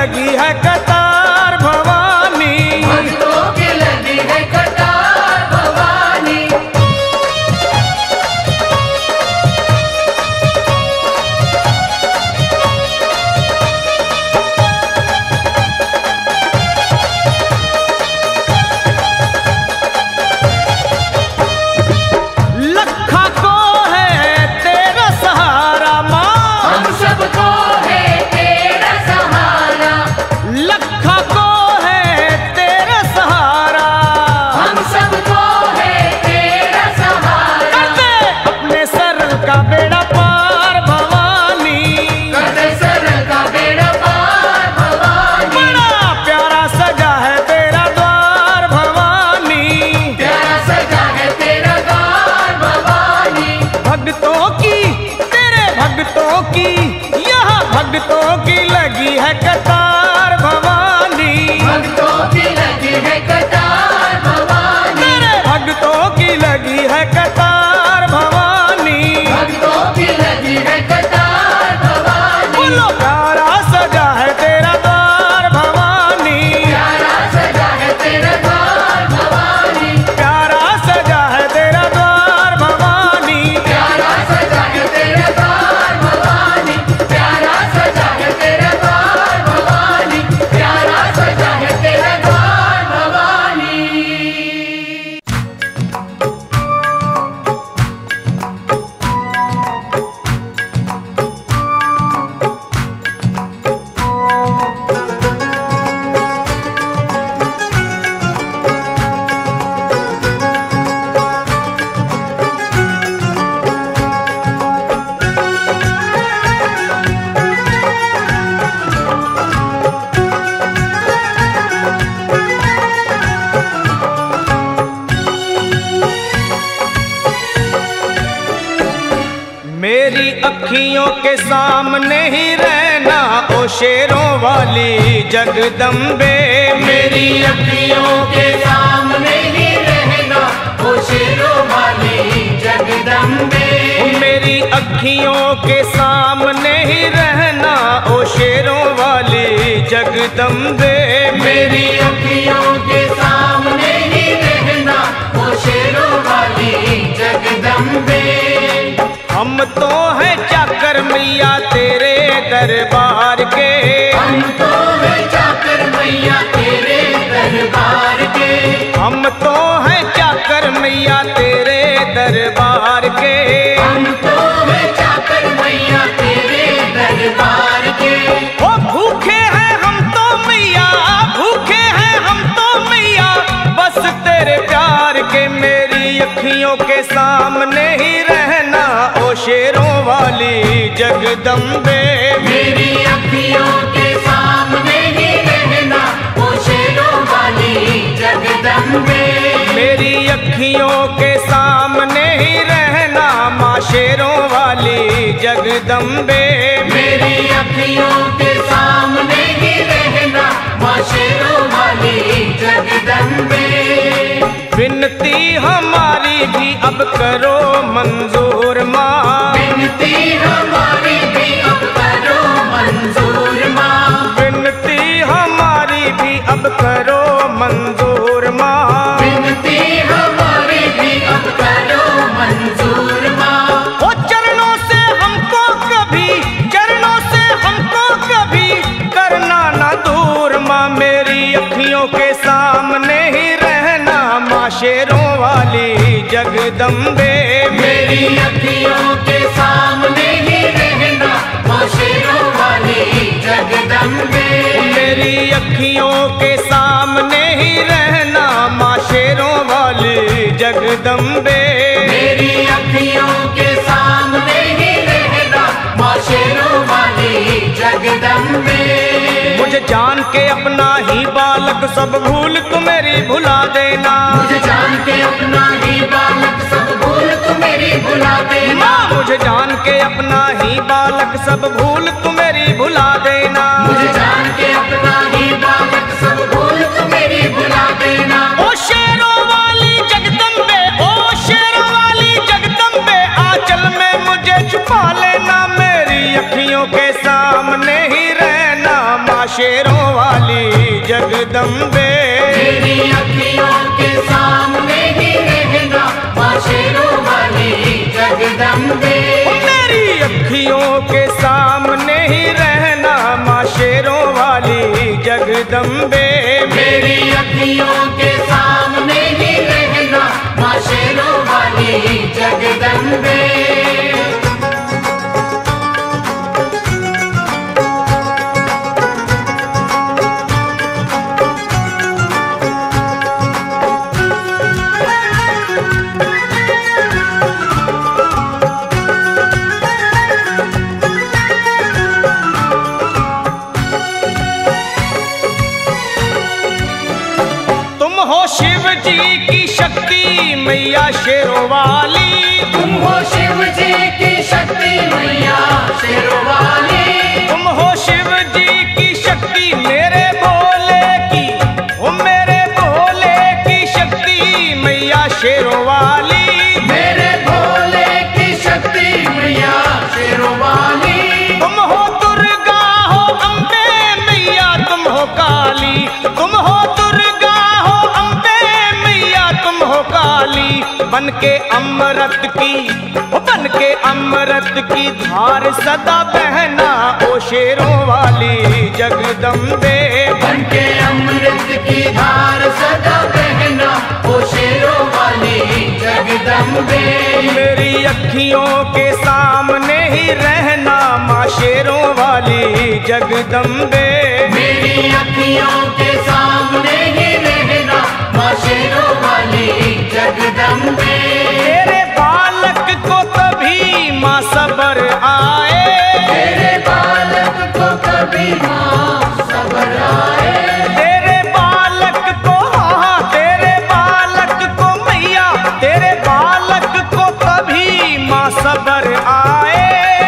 लगी है कतार भवानी, भक्तों की लगी है कतार भवानी। लखा को है तेरा सहारा माँ, हम सबको है तेरा सहारा। लखा को है तेरा सहारा, हम सबको है तेरा सहारा। करते अपने सर का बेड़ा पार भवानी, करते सर का बेड़ा पार भवानी। बड़ा प्यारा सजा है तेरा द्वार भवानी, प्यारा सजा है तेरा द्वार भवानी। भक्तों की तेरे भक्तों की यहाँ भक्तों की लगी है कतार भवानी, भक्तों की लगी है कतार भवानी। तेरे भक्तों की लगी है कतार भवानी। भक्तों की लगी है कतार भवानी। बोलो प्यारा सजा है तेरा द्वार भवानी, प्यारा सजा है तेरा द्वार भवानी। प्यारा सजा है तेरा द्वार भवानी। प्यारा सजा है तेरा द्वार भवानी। प्यारा सजा है तेरा द्वार भवानी। प्यारा सजा है तेरा द्वार भवानी। मेरी अखियों के सामने ही रहना ओ शेरों वाली जगदम्बे, मेरी अखियों के सामने ही रहना ओ शेरों वाली जगदम्बे। मेरी अखियों के सामने ही रहना ओ शेरों वाली जगदम्बे। मेरी अखियों के सामने ही रहना ओ शेरों वाली जगदम्बे। हम तो हैं चाकर मैया तेरे दरबार के, हम तो है चाकर मैया तेरे दरबार के। हम तो हैं चाकर मैया तेरे दरबार के। हम तो है चाकर मैया तेरे दरबार के। ओ भूखे हैं हम तो मैया, भूखे हैं हम तो मैया, बस तेरे प्यार के। मेरी अखियों के सामने ही रहना ओ शेरों वाली जगदम्बे। मेरी अखियों के सामने ही रहना ओ शेरों वाली जगदम्बे। मेरी अखियों के सामने ही रहना माँ शेरों वाली जगदम्बे। मेरी अखियों के सामने ही रहना माँ शेरों वाली जगदम्बे। विनती हमारी भी अब करो मंजूर माँ, विनती हमारी भी अब करो मंजूर माँ। विनती हमारी भी अब करो मंजूर माँ। विनती हमारी भी अब करो मंजूर माँ। ओ चरणों से हमको कभी, चरणों से हमको कभी करना ना दूर माँ। मेरी अखियों के सामने ही रहना माँ शेरों वाली जगदम्बे। मेरी अखियों के सामने ही रहना माँ शेरों वाली जगदम्बे। मेरी अखियों के सामने ही रहना माँ शेरों वाली जगदम्बे। मेरी अखियों के सामने ही रहना माँ शेरों वाली जगदम्बे। मुझे जान के अपना ही बालक सब भूल तू मेरी भुला देना। मुझे जान के अपना ही बालक सब भूल तू मेरी भुला देना। माँ मुझे जान के अपना ही बालक सब भूल तू मेरी भुला देना। मुझे जान के अपना ही बालक सब भूल तू मेरी भुला देना। ओ शेरों वाली जगदम्बे, ओ शेरों वाली जगदम्बे, आंचल में मुझे छुपा लेना। मेरी अखियों के सामने ही रहना माँ शेरों वाली जगदम्बे। मेरी अखियों के सामने ही रहना माँ शेरों वाली जगदम्बे। मेरी अखियों के सामने ही रहना माँ शेरों वाली जगदम्बे। मेरी अखियों के सामने ही रहना माँ शेरों वाली जगदम्बे। शिव जी की शक्ति मैया शेरों वाली। तुम हो शिव जी की शक्ति मैया शेरों वाली। तुम हो शिव जी की शक्ति मेरे भोले की, ओ मेरे भोले की शक्ति मैया शेरों वाली। मेरे भोले की शक्ति मैया शेरों वाली। तुम हो दुर्गा हो अम्बे मैया तुम हो काली। तुम हो दुर्गा हो अम्बे मैया तुम हो काली। बन के अमृत की, बन के अमृत की धार सदा बहना ओ शेरों वाली जगदम्बे। बन के अमृत की धार सदा बहना ओ शेरों वाली जगदम्बे। मेरी अखियों के सामने ही रहना माँ शेरों वाली जगदम्बे। मेरी अखियों के सामने ही रहना माँ शेरों वाली जगदम्बे। तेरे बालक को कभी माँ सबर आए। तेरे बालक को कभी माँ सबर आए। तेरे बालक को, हाँ तेरे बालक को मैया, तेरे बालक को कभी माँ सबर आए।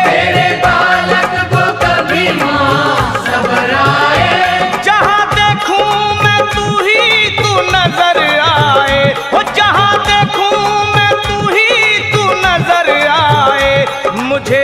तेरे बालक को कभी माँ सबर आए। जहाँ देखूं मैं तू ही तू नजर आए। वो जहाँ देखूं मैं तू ही तू नजर आए। मुझे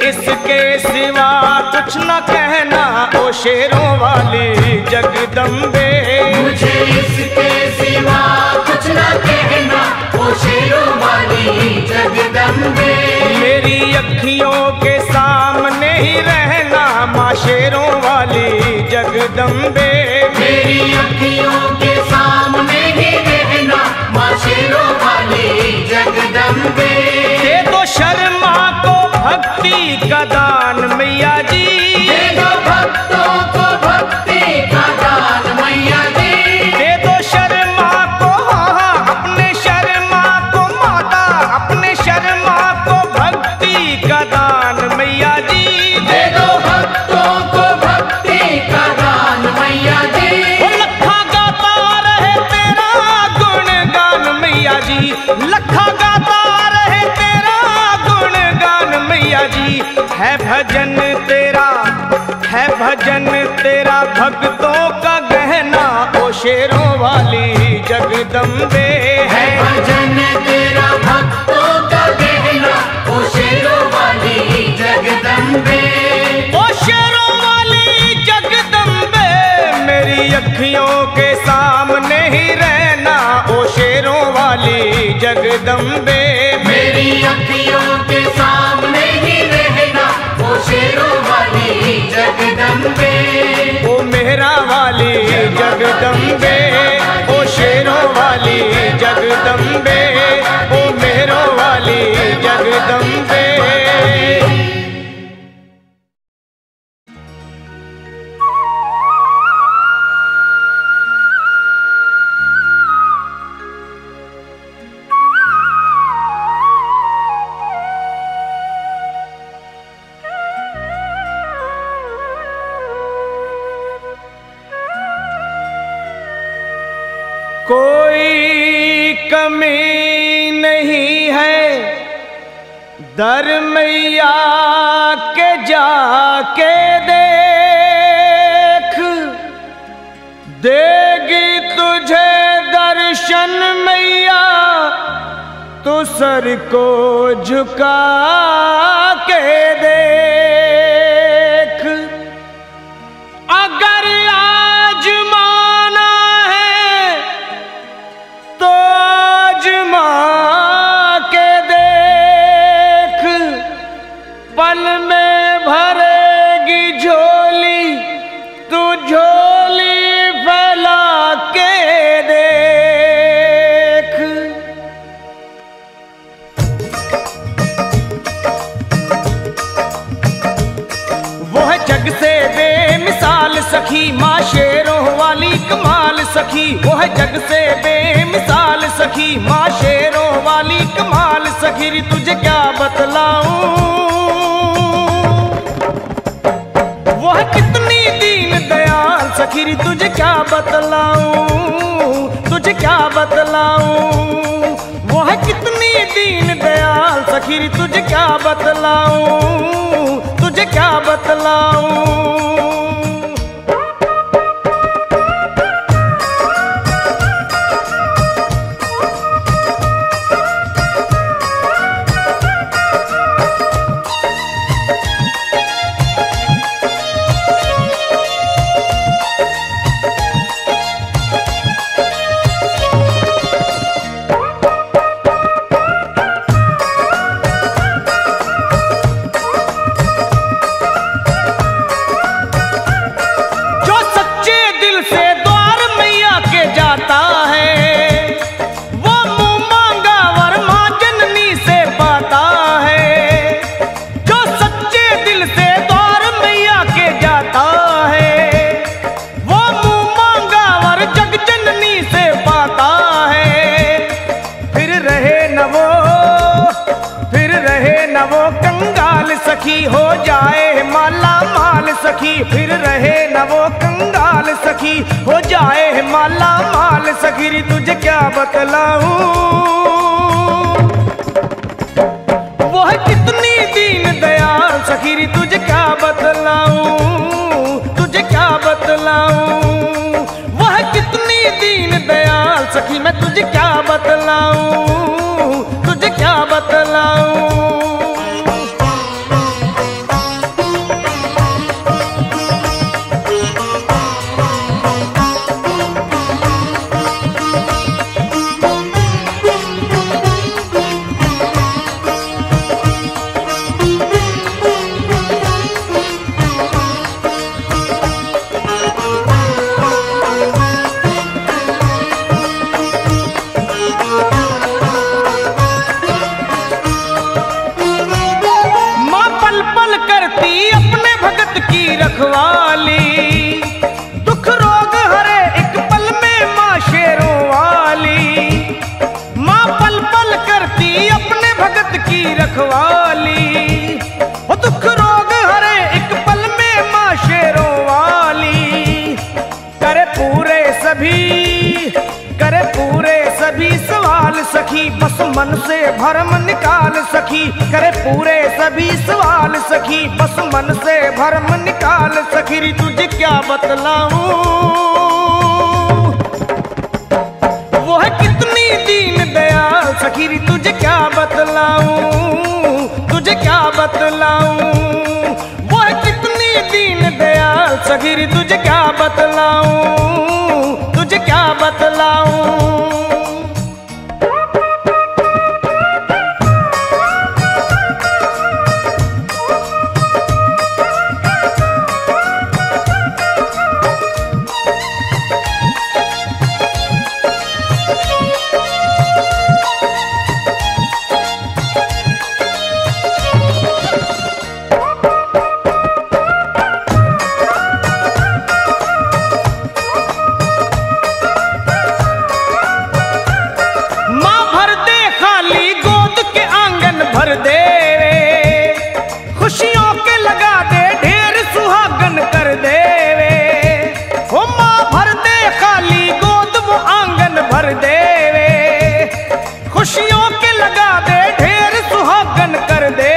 इसके सिवा कुछ न कहना ओ शेरों वाली जगदम्बे। मुझे इसके सिवा कुछ न कहना ओ शेरों वाली जगदम्बे। मेरी अखियों के सामने ही रहना माँ शेरों वाली जगदम्बे। मेरी अखियों के सामने ही रहना माँ शेरों वाली जगदम्बे। दे दो शर्मा को भक्ति का दान मैया जी। दे दो भक्तों को भक्ति का दान मैया जी। दे दो शर्मा को, हाँ अपने शर्मा को माता, अपने शर्मा को भक्ति का दान मैया जी। दे दो भक्तों को भक्ति का दान मैया जी। वो लखा गाता रहे तेरा गुणगान मैया जी। लखा गाता रहे तेरा गुणगान मैया जी। है भजन तेरा भक्तों का गहना ओ शेरों वाली जगदम्बे। है भजन तेरा भक्तों का गहना ओ शेरों वाली जगदम्बे। ओ शेरों वाली जगदम्बे। मेरी अखियों के सामने ही रहना ओ शेरों वाली जगदम्बे। मेरी अखियों के सामने ही रहना ओ शेरों वाली जगदम्बे। ओ मेरा वाली जगदम्बे। ओ शेरों वाली जगदम्बे। ओ मेरो वाली जगदम्बे। कोई कमी नहीं है दर मैया के जाके देख। देगी तुझे दर्शन मैया तो सर को झुका के देख। जग से बेमिसाल सखी, माँ शेरों वाली कमाल सखी। वो है जग से बेमिसाल सखी, माँ शेरों वाली कमाल सखी। री तुझे क्या बतलाऊं, वो है कितनी दीन दयाल सखी। री तुझे क्या बतलाऊं, तुझे क्या बतलाऊं, वो है कितनी दीन दयाल सखी। री तुझे क्या बतलाऊं, तुझे क्या बतलाऊं। सखी हो जाए माला माल सखी, फिर रहे न वो कंगाल सखी, हो जाए माला माल सखी। री तुझे क्या बतलाऊं, वो है कितनी दीन दयाल सखी। री तुझे क्या बतलाऊं, तुझे क्या बतलाऊं, वो है कितनी दीन दयाल सखी। मैं तुझे क्या बतलाऊं, तुझे क्या बतलाऊं। रखवाली दुख रोग हरे एक पल में माँ शेरों वाली, माँ पल पल करती अपने भगत की रखवाली। वो दुख रोग हरे एक पल में माँ शेरों वाली, करे पूरे सभी सवाल सखी, बस मन से भरम निकाल सखी। करे पूरे सभी सवाल सखी, बस मन से भरम निकाल सखी। री तुझे क्या बतलाऊं, वो है कितनी दीन दयाल सखी। री तुझे क्या बतलाऊं, तुझे क्या बतलाऊं, वो है कितनी दीन दयाल सखी। री तुझे क्या बतलाऊं, तुझे क्या बतलाऊं। भर दे खुशियों के लगा दे ढेर सुहागन कर दे वो माँ भर दे खाली गोद वो आंगन भर दे खुशियों के लगा दे ढेर सुहागन कर दे।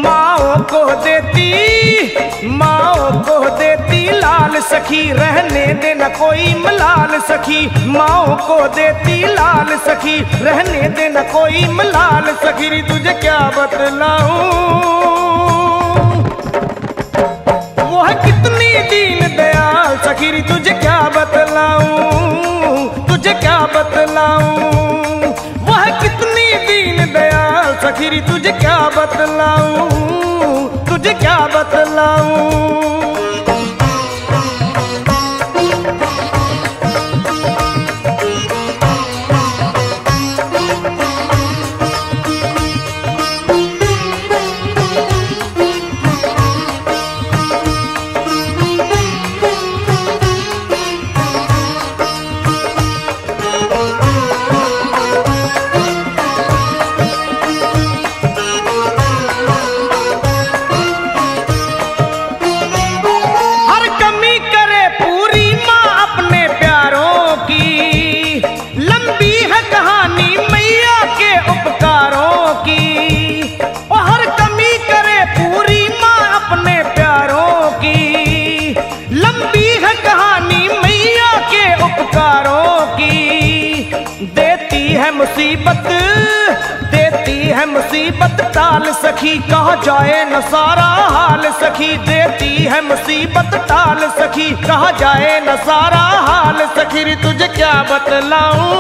माओ को देती लाल सखी रहने दे न कोई मलाल सखी। माओ को देती लाल सखी रहने दे न कोई मलाल सखी। री तुझे क्या बतलाऊं वो है कितनी दीन दयाल सखी। री तुझे क्या बतलाऊं तुझे क्या बतलाऊं वो है कितनी दीन दयाल सखी। री तुझे क्या बतलाऊं तुझे क्या बतलाऊं। हाल सखी, कहा जाए न सारा हाल सखी, देती है मुसीबत टाल सखी, कहा जाए न सारा हाल सखी, रे तुझे क्या बतलाऊं,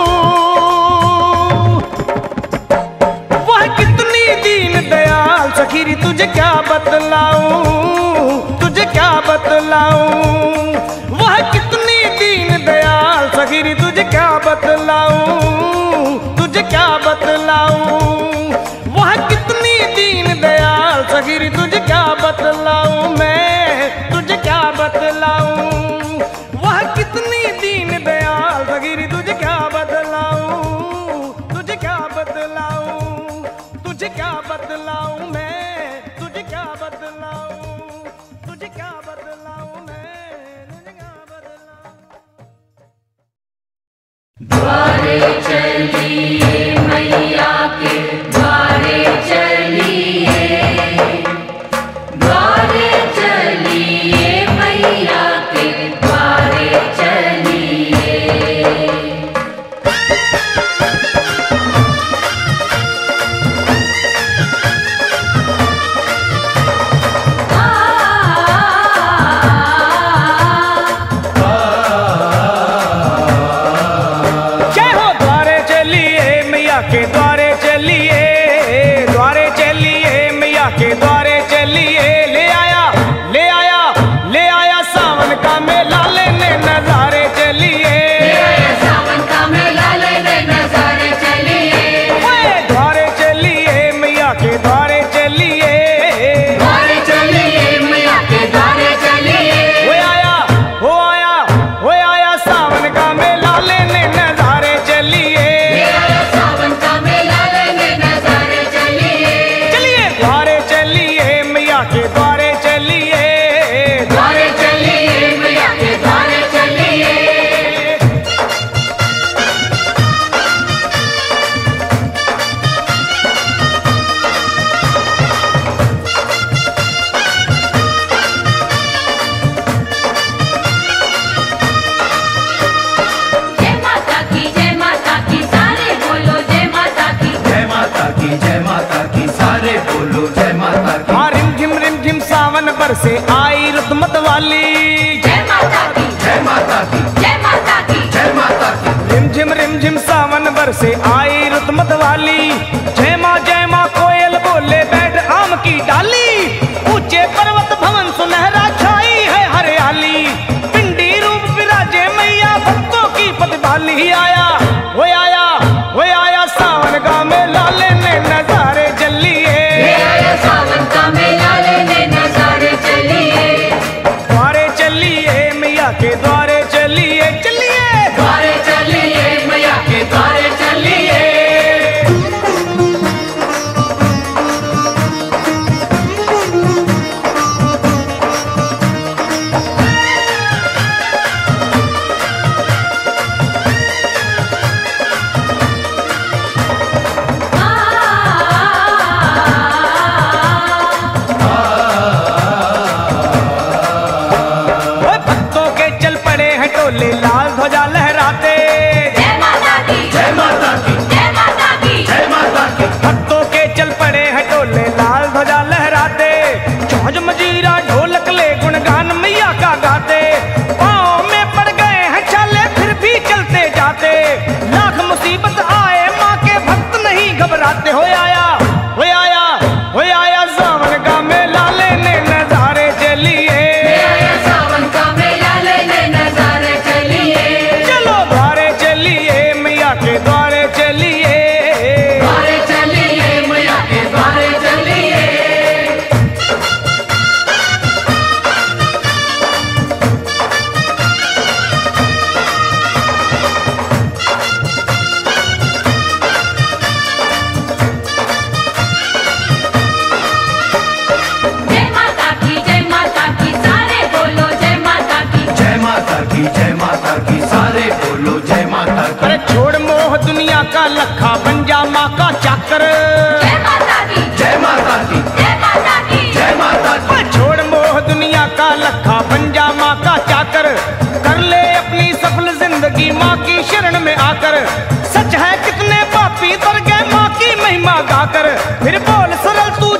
वह कितनी दीन दयाल सखी, रे तुझे क्या बतलाऊं, तुझे क्या बतलाऊं, वह कितनी दीन दयाल सखी, रे तुझे क्या बतलाऊं, तुझे क्या बतलाऊं, वह कितनी दीन दयाल सखी, रे तुझे क्या बतलाऊं, मैं तुझे क्या बतलाऊं, वह कितनी दीन दयाल सखी, रे तुझे क्या बतलाऊं, तुझे क्या बतलाऊं, तुझे क्या बतलाऊं, मैं तुझे क्या बतलाऊं, तुझे क्या बतलाऊं, मैं तुझे क्या बतलाऊं। द्वारे चलिए मैया के द्वारे चलिए, द्वारे चलिए मैया के द्वारे चलिए। जय हो द्वारे चलिए मैया के द्वारे चलिए, द्वारे चलिए मैया के द्वारे चलिए, ले आया ले आया ले आया सावन का मेला लेने नजारे चलिए, सावन का मेला लेने नजारे चलिए, ओए द्वारे चलिए मैया के द्वारे चलिए, द्वारे चलिए मैया के द्वारे चलिए। वो आया वो आया वो आया सावन का मेला लेने नजारे चलिए, सावन का मेला लेने नजारे चलिए, चलिए द्वारे चलिए मैया के द्वारे चलिए, द्वारे चलिए मैया के द्वारे चलिए। जय माता की सारे बोलो जय माता की, जय माता की जय माता की सारे बोलो जय माता की। हाँ रिम झिम सावन बरसे आई रुतमत वाली, जय माता की, जय माता की जय माता की, जय माता की। रिम झिम सावन बरसे आई रुतमत वाली, जय माँ कोयल बोले बैठ आम की डाली, ऊंचे पर्वत भवन सुनहरा छाई है हरियाली, पिंडी रूप विराजे मैया भक्तों की प्रतिभाली, आया वो आया वो आया सावन का मेला लेने नजारे चलिए, सावन का मेला लेने नजारे चलिए, द्वारे चलिए मैया के द्वारे चलिए, चलिए द्वारे चलिए मैया के द्वारे चलिए। ओए भक्तों के चल पड़े हैं टोले लाल ध्वजा लहराते, जय माता की, जय माता की जय माता की, जय माता की। भक्तों के चल पड़े हैं टोले लाल ध्वजा लहराते, छौज मजीरा ढोलक ले गुणगान मैया का गाते, पाँव में पड़ गए हैं छाले फिर भी चलते जाते, लाख मुसीबत आए माँ के भक्त नहीं घबराते, हो आया हो आया हो आया सावन का मेला लेने नजारे चलिए, सावन का मेला लेने नजारे चलिए, चलो द्वारे चलिए मैया के द्वारे चलिए, द्वारे चलिए मैया के द्वारे चलिए। जय माता की सारे बोलो जय माता की, जय माता की जय माता की सारे बोलो जय माता की। अरे छोड़ मोह दुनिया का लखा बन जा माँ का चाकर, जय माता की, जय माता की जय माता की, जय माता की। ओए छोड़ मोह दुनिया का लखा बन जा माँ का चाकर, कर ले अपनी सफल जिंदगी माँ की शरण में आकर, सच है कितने पापी तर गए माँ की महिमा गाकर, फिर बोल सरल तू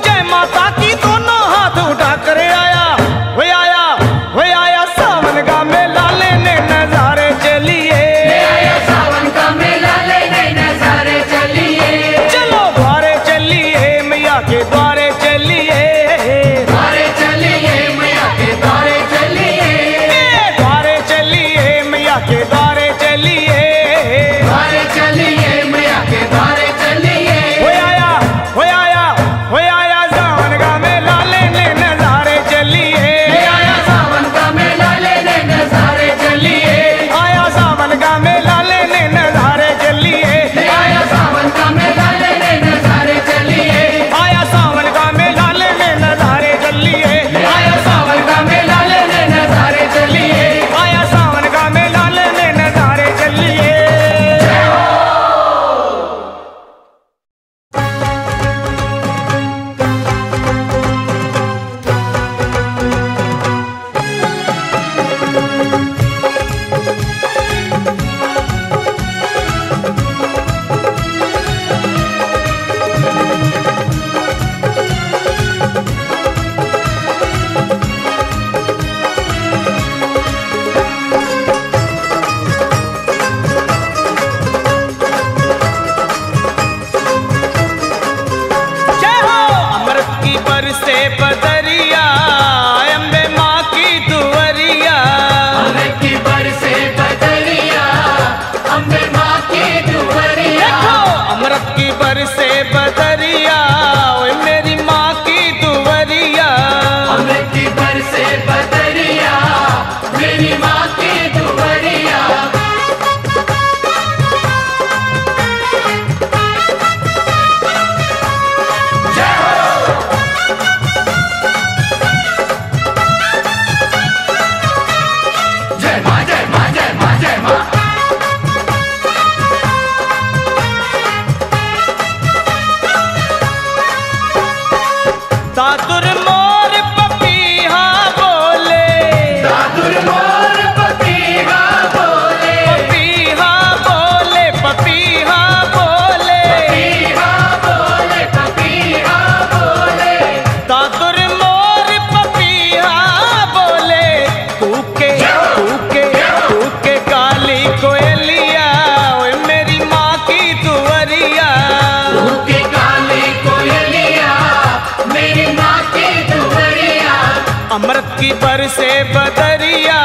अमृत की बरसे बदरिया,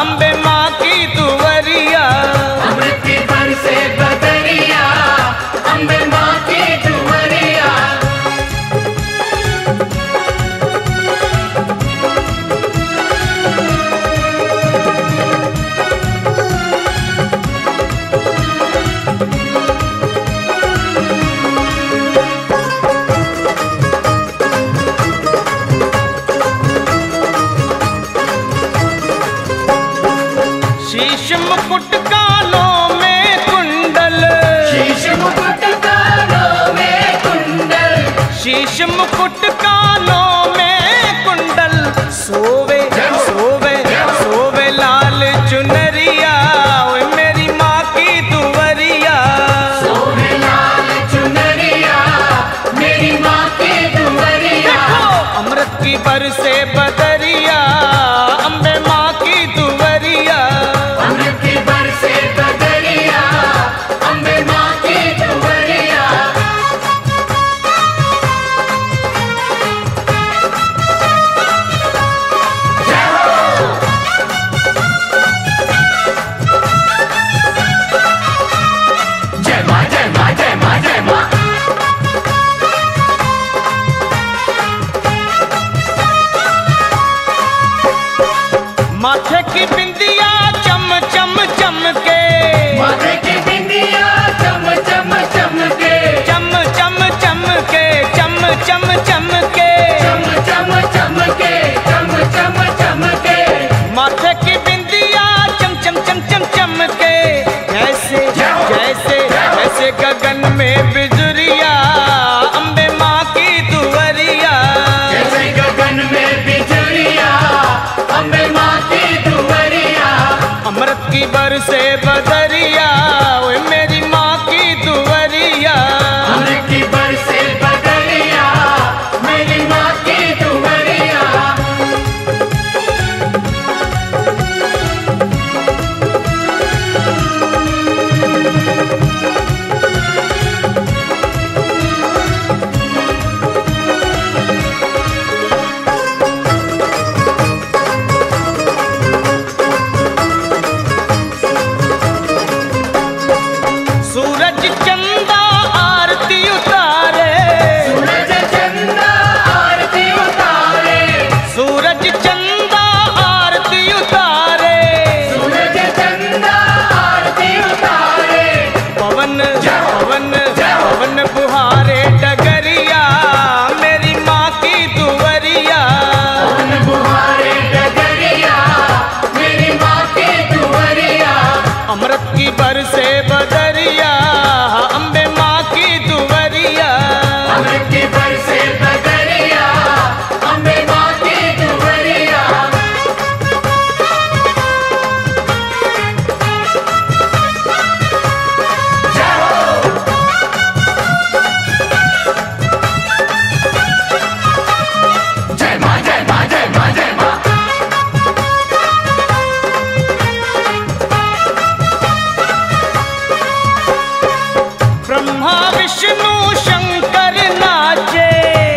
अम्बे माँ की दुवरिया। अमृत की बरसे बदरिया, अम्बे माँ की दुवरिया। शीश मुकुट कानों में कुंडल, शीश मुकुट कानों में कुंडल, शीश मुकुट कानों में कुंडल। सोवे सोवे सोवे लाल चुनरिया, ओए मेरी माँ की दुवरिया। सोहे लाल चुनरिया, मेरी माँ की दुवरिया। अमृत की बरसे बदरिया, अम्बे माँ की दुवरिया। अमृत की बरसे बदरिया, अम्बे माँ की दुवरिया। जय हो। जय माँ जय माँ जय माँ जय माँ। माथे की बिंदिया चम चम चमके, माथे की बिंदिया चम चम चमके, चम चम चमके, चम चम चमके। चम चम चमके, चम चम चमके। माथे की बिंदिया चम चम चम चम चमके। जैसे जैसे जैसे गगन में बिजुरिया, अम्बे माँ की दुवरिया। जैसे गगन में बिजुरिया, अम्बे माँ की दुवरिया। अमृत की बरसे बदरिया, ओए मेरी माँ की दुवरिया। अमृत की बरसे बदरिया, मेरी माँ की दुवरिया। सूरज चंदा आरती उतारे, सूरज चंदा आरती उतारे, सूरज चंदा आरती उतारे। सूरज चंदा आरती उतारे। पवन पवन पवन बुहारे डगरिया, मेरी माँ की दुवरिया। पवन बुहारे डगरिया, मेरी माँ की दुवरिया। अमृत की बरसे बदरिया, अम्बे माँ की दुवरिया। अमृत की बरसे बदरिया, अम्बे माँ की दुवरिया। जय हो। जय माँ जय माँ जय माँ जय माँ। ब्रह्मा विष्णु शंकर नाचे,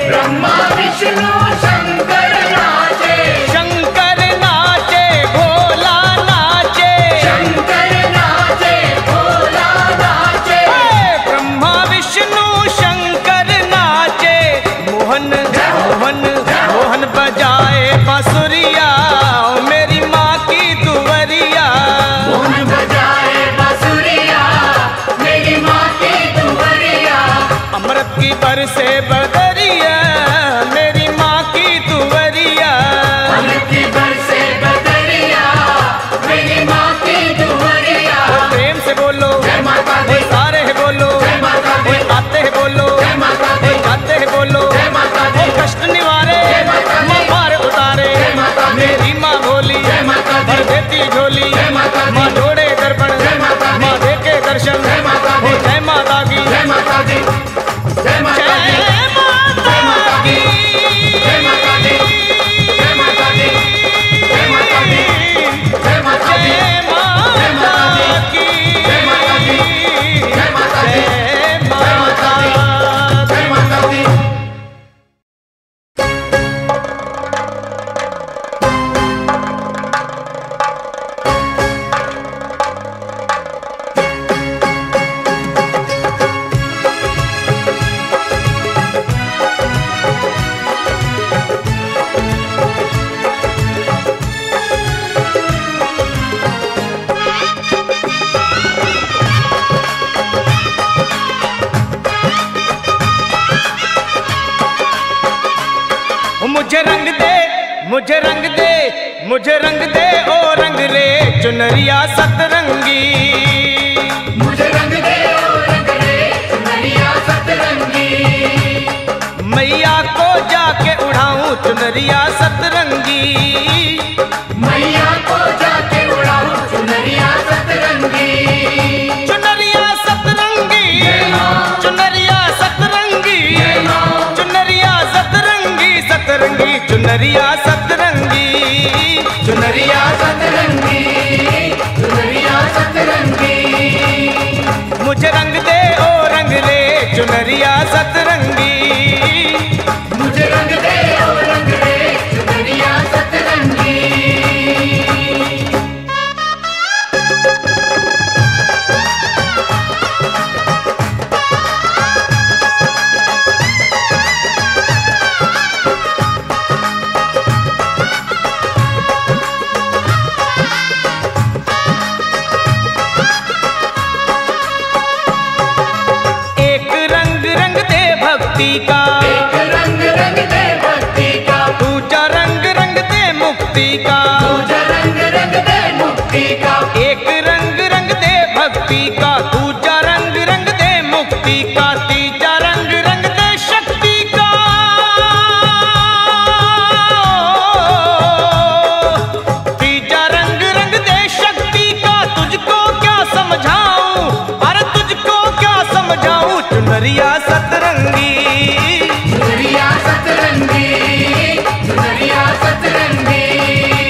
ब्रह्मा विष्णु शंकर नाचे, शंकर नाचे भोला नाचे। शंकर नाचे, भोला नाचे। ब्रह्मा विष्णु शंकर नाचे। मोहन मोहन मोहन बजाए बांसुरिया, मेरी माँ की दुवरिया। मोहन बजाए बांसुरिया, मेरी माँ की दुवरिया। अमृत की बरसे बदरिया, मेरी माँ की दुवरिया। अमृत की बरसे बदरिया, मेरी माँ की दुवरिया। प्रेम से बोलो जय माता दी, सारे है बोलो, जय माता दी, आते हैं बोलो, जय माता दी, जाते हैं बोलो। जय माता दी, कष्ट निवारे जय माता दी, माँ पार उतारे। जय माता मुझे रंग दे ओ रंग रे चुनरिया सतरंगी। मुझे रंग दे ओ रंग रे चुनरिया सतरंगी। मैया को जाके उड़ाऊं चुनरिया सतरंगी। मैया को जाके उड़ाऊं चुनरिया सतरंगी। चुनरिया सतरंगी, चुनरिया सतरंगी, चुनरिया सतरंगी, सतरंगी चुनरिया सतरंगी। चुनरिया सतरंगी, चुनरिया सतरंगी। मुझे रंग दे ओ रंग रे चुनरिया सतरंगी। मुझे रंग दे ओ रंग रे चुनरिया सतरंगी। का एक रंग रंग दे भक्ति का, दूजा रंग रंग दे मुक्ति का। दूजा रंग रंग दे मुक्ति का। एक रंग रंग दे भक्ति का, दूजा रंग रंग दे मुक्ति का, तीजा रंग रंग दे शक्ति का। तीजा रंग रंग दे शक्ति का। तुझको क्या समझाऊं, अरे तुझको क्या समझाऊं चुनरिया सतरंगी। चुनरिया सतरंगी, चुनरिया सतरंगी।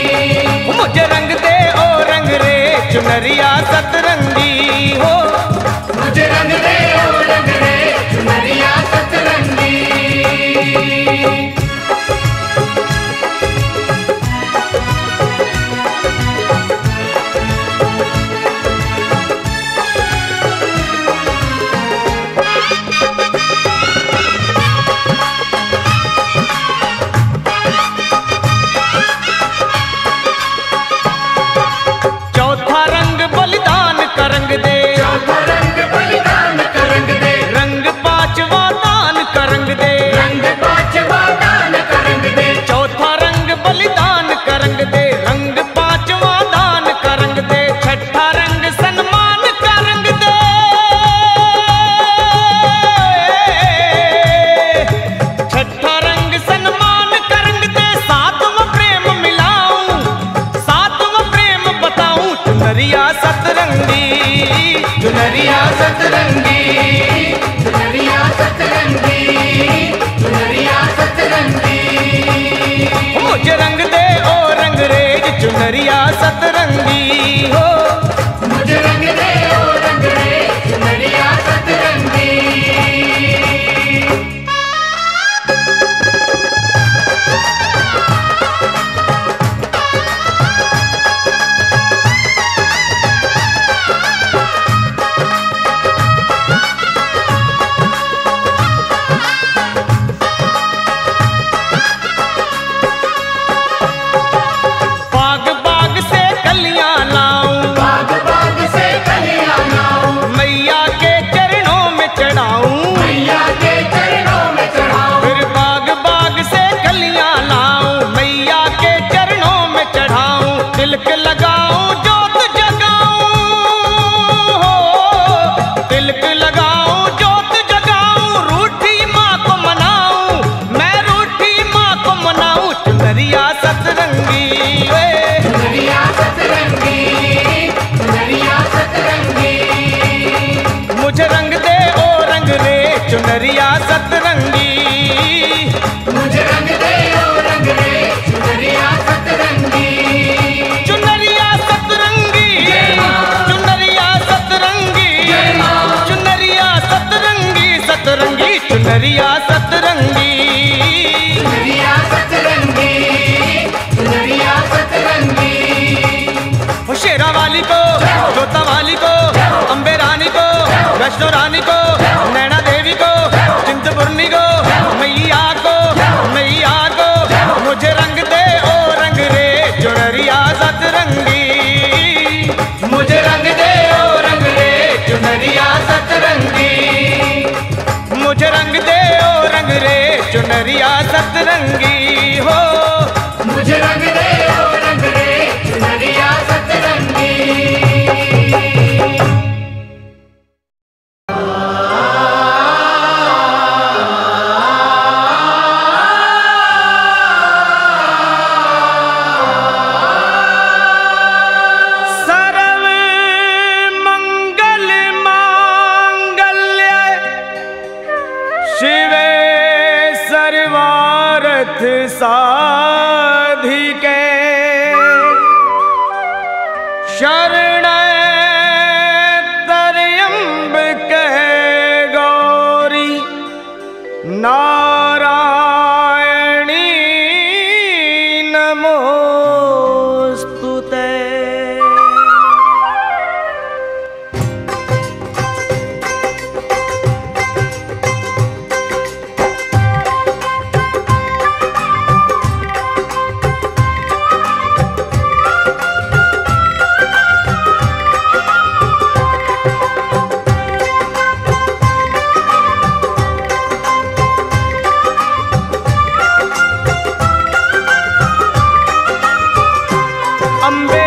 अम्बे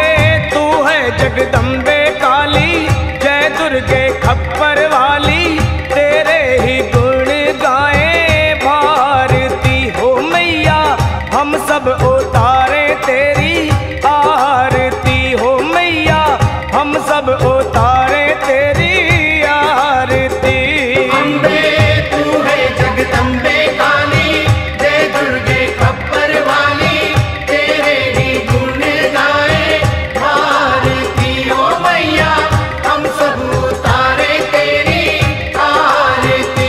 तू है जगदम्बे काली, जय दुर्गे खप्पर वाली, तेरे ही गुण गाए भारती हो मैया। हम सब उतारे तेरी आरती हो मैया, हम सब उतारे तेरी आरती। अम्बे तू है जगदम्बे काली, जय दुर्गे खप्पर वाली, तेरे ही गुण गाए भारती हो मैया, हम सब उतारे तेरी आरती।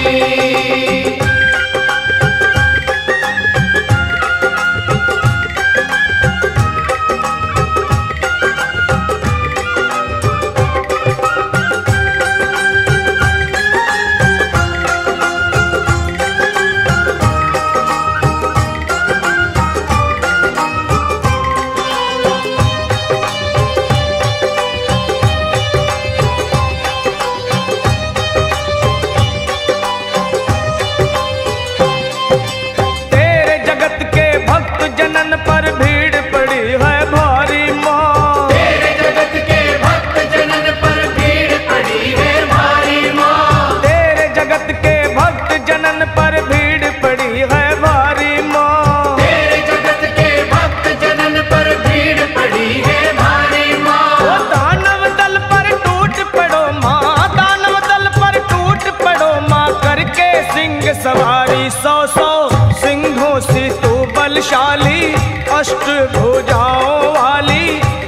तेरे जगत के भक्त जनन पर भीड़ पड़ी है भारी माँ। तेरे जगत के भक्त जनन पर भीड़ पड़ी है भारी माँ। तेरे जगत के भक्त जनन पर भीड़ पड़ी है भारी माँ। तेरे जगत के भक्त जनन पर भीड़ पड़ी है भारी माँ। ओ दानव दल पर टूट पड़ो माँ, दानव दल पर टूट पड़ो माँ, करके सिंह सवारी। सौ सौ सिंहों से तू बलशाली, अष्ट भुजाओं वाली,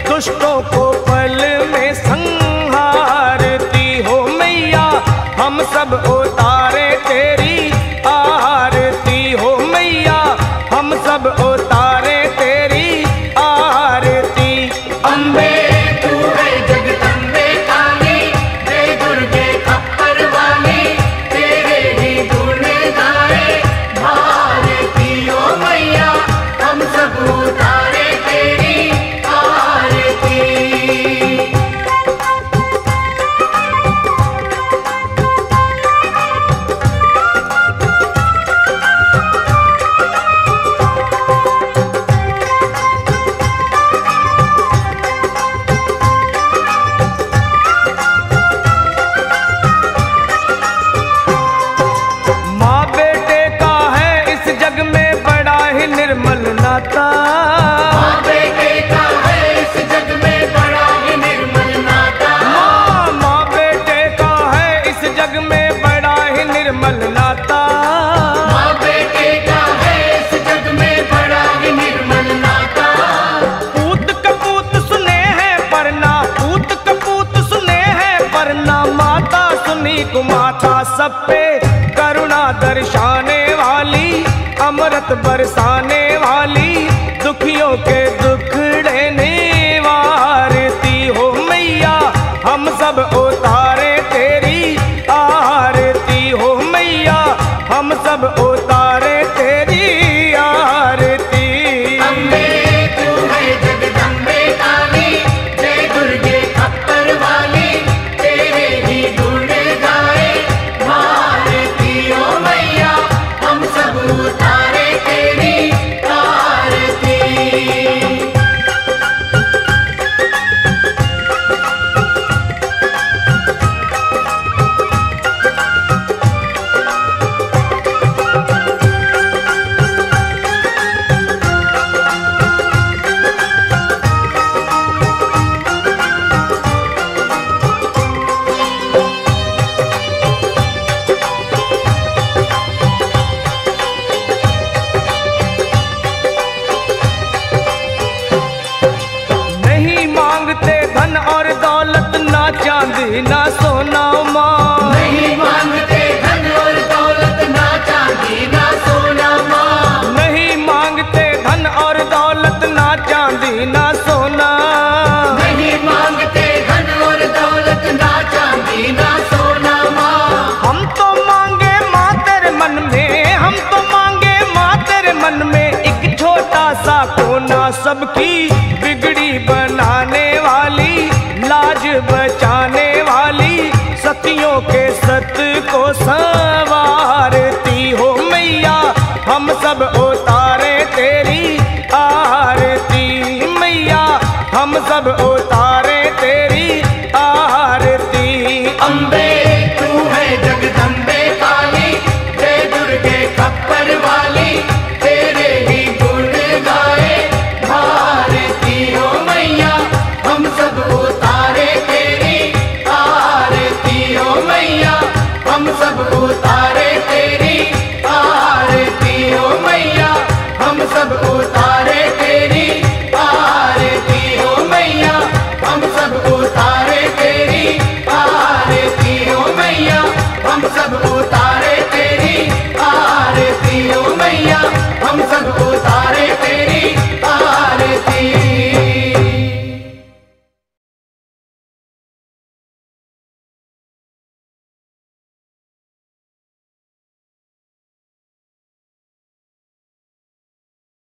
दुष्टों को पल में संहारती हो मैया। हम सब उतारे तेरी आरती हो मैया, हम सब उतारे तेरी आरती। अम्बे तू है जगदम्बे काली, जय दुर्गे खप्पर वाली, तेरे ही गुण गाए भारती हो मैया, हम सब उतारे तेरी आरती। माँ बेटे का है इस जग में बड़ा ही निर्मल नाता। माँ बेटे का है इस जग में बड़ा ही निर्मल नाता। माँ बेटे का है इस जग में बड़ा ही निर्मल नाता। माँ बेटे का है इस जग में बड़ा ही निर्मल नाता। पूत कपूत सुने हैं परना, पूत कपूत सुने हैं परना, माता सुनी कुमाता, सब पे करुणा दर्शाने वाली, अमृत बरसाने वाली, दुखियों के दुखड़े निवारती हो मैया। हम सब उतारे तेरी आरती हो मैया, हम सब उतारे तेरी आरती। अम्बे तू है जगदम्बे काली, जय दुर्गे खप्पर वाली, तेरे ही गुण गाए भारती हो मैया, हम सब उतारे तेरी आरती। नहीं मांगते धन और दौलत, ना चांदी ना सोना माँ। नहीं मांगते धन और दौलत, ना चांदी ना सोना माँ। नहीं मांगते धन और दौलत, ना चांदी ना सोना। नहीं मांगते धन और दौलत, ना चांदी ना सोना माँ। हम तो मांगे माँ तेरे मन में, हम तो मांगे माँ तेरे मन में, एक छोटा सा कोना, सबकी बिगड़ी बनाने वाली, लाज बचाने वाली, सतियों के सत को संवारती हो मैया। हम सब उतारे तेरी आरती मैया, हम सब उतार